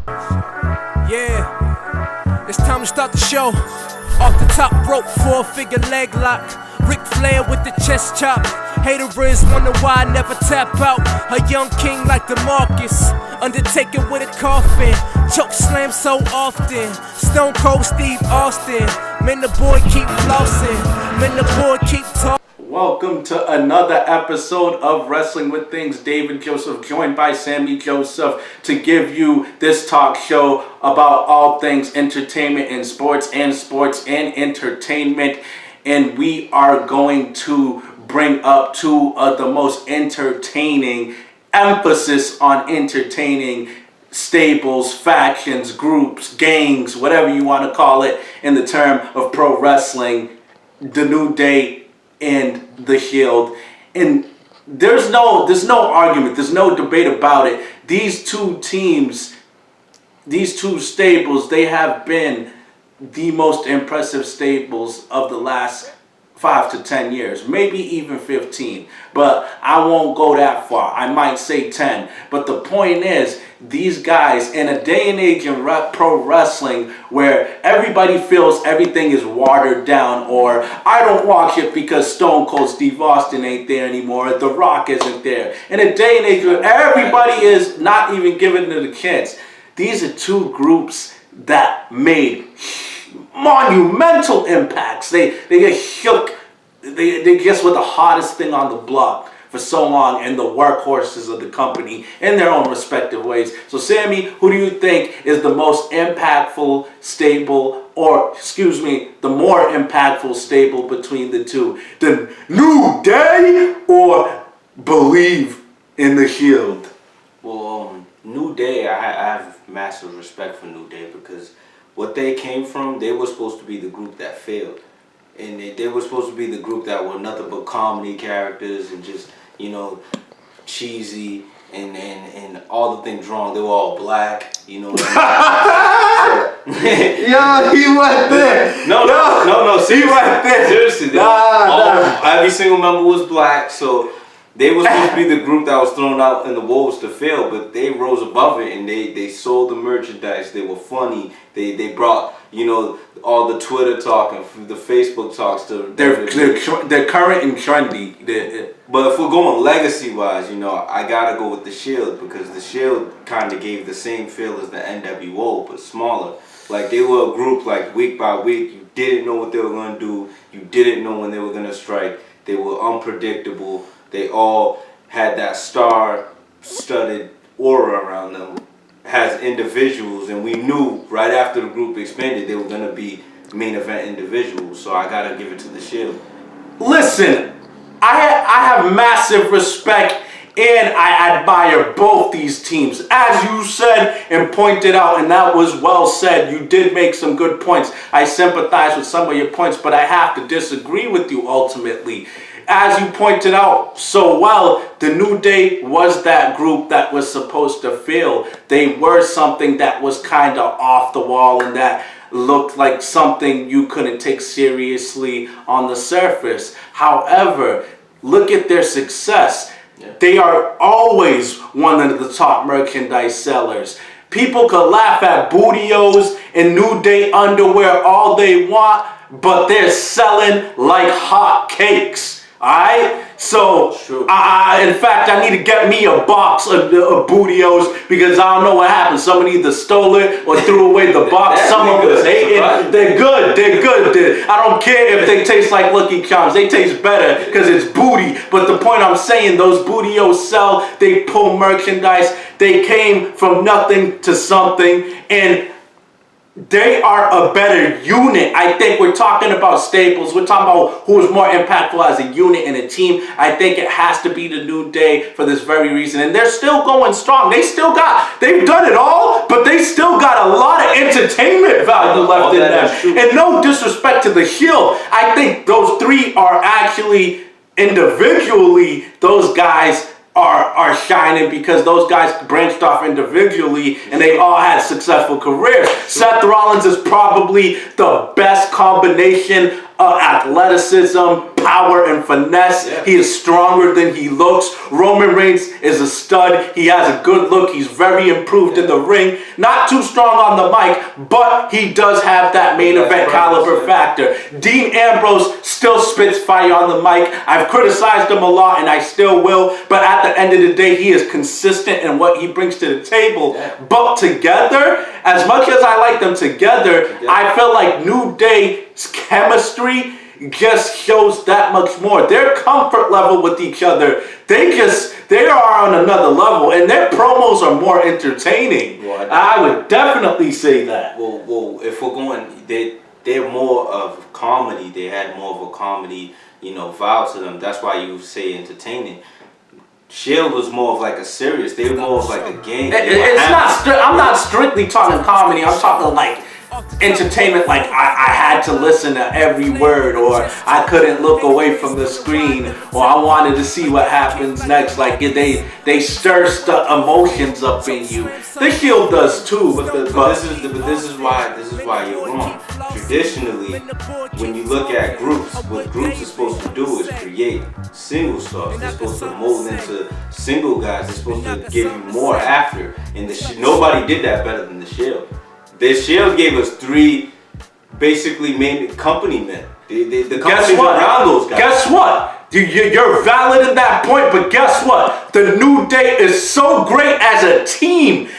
Yeah, it's time to start the show. Off the top rope, 4-figure leg lock. Ric Flair with the chest chop. Haters wonder why I never tap out. A young king like DeMarcus. Undertaker with a coffin. Choke slam so often. Stone Cold Steve Austin. Man, the boy keep flossing. Man, the boy keep talking. Welcome to another episode of Wrestling with Things. David Joseph, joined by Sammy Joseph, to give you this talk show about all things entertainment and sports and entertainment. And we are going to bring up two of the most entertaining, emphasis on entertaining, stables, factions, groups, gangs, whatever you want to call it in the term of pro wrestling, The New Day and The Shield. And there's no argument, there's no debate about it. These two teams, these two stables, they have been the most impressive stables of the last 5 to 10 years, maybe even 15, but I won't go that far. I might say 10, but the point is, these guys, in a day and age in pro wrestling where everybody feels everything is watered down, or I don't watch it because Stone Cold Steve Austin ain't there anymore, The Rock isn't there. In a day and age where everybody is not even giving it a chance, these are two groups that made monumental impacts. They get shook. They just were the hottest thing on the block for so long, and the workhorses of the company in their own respective ways. So Sammy, who do you think is the most impactful stable, or excuse me, the more impactful stable between the two? The New Day or Believe in the Shield? Well, New Day, I have massive respect for New Day, because what they came from, they were supposed to be the group that failed. And they were supposed to be the group that were nothing but comedy characters and just, you know, cheesy and all the things wrong. They were all black, you know what I mean? Yo, he went there. No, he went there. Seriously, every single member was black, so they were supposed to be the group that was thrown out in the wolves to fail, but they rose above it, and they sold the merchandise. They were funny. They brought, you know, all the Twitter talk and the Facebook talks to... They're current and trendy. But if we're going legacy-wise, you know, I gotta go with the Shield, because the Shield kind of gave the same feel as the NWO, but smaller. Like, they were a group, like, week by week. You didn't know what they were going to do. You didn't know when they were going to strike. They were unpredictable. They all had that star-studded aura around them as individuals, and we knew right after the group expanded they were going to be main event individuals, so I got to give it to the Shield. Listen, I have massive respect and I admire both these teams. As you said and pointed out, and that was well said, you did make some good points. I sympathize with some of your points, but I have to disagree with you ultimately. As you pointed out so well, the New Day was that group that was supposed to fail. They were something that was kind of off the wall and that looked like something you couldn't take seriously on the surface. However, look at their success. They are always one of the top merchandise sellers. People could laugh at Bootios and New Day underwear all they want, but they're selling like hot cakes. Alright? So, in fact, I need to get me a box of Bootios, because I don't know what happened. Somebody either stole it or threw away the box. Someone was hating. They're good. I don't care if they taste like Lucky Charms. They taste better because it's booty. But the point I'm saying, those Bootios sell. They pull merchandise. They came from nothing to something. And they are a better unit. I think we're talking about staples. We're talking about who is more impactful as a unit and a team. I think it has to be the New Day for this very reason. And they're still going strong. They've done it all, but they still got a lot of entertainment value left in them. And no disrespect to the Shield, I think those three are actually individually, those guys are shining, because those guys branched off individually and they all had successful careers. Seth Rollins is probably the best combination of athleticism, power and finesse. Yeah. He is stronger than he looks. Roman Reigns is a stud. He has a good look. He's very improved in the ring. Not too strong on the mic, but he does have that main event caliber factor. Dean Ambrose still spits fire on the mic. I've criticized him a lot, and I still will. But at the end of the day, he is consistent in what he brings to the table. Yeah. But together, as much as I like them together, I feel like New Day's chemistry just shows that much more. Their comfort level with each other, they are on another level, and their promos are more entertaining. Well, I would definitely say that. Well, if we're going, they're more of comedy. They had more of a comedy, vibe to them. That's why you say entertaining. Shield was more of like a serious. They were more of like a game. It's not. I'm not strictly talking comedy. I'm talking like entertainment. Like I had to listen to every word, or I couldn't look away from the screen, or I wanted to see what happens next. Like they stir the emotions up in you. The Shield does too. But this is why you're wrong. Traditionally, when you look at groups, what groups are supposed to do is create single stars. They're supposed to mold into single guys. They're supposed to give you more after. And nobody did that better than the Shield. The Shield gave us 3 basically main company men. The company's around those guys. Guess what? You're valid in that point, but guess what? The New Day is so great as a team.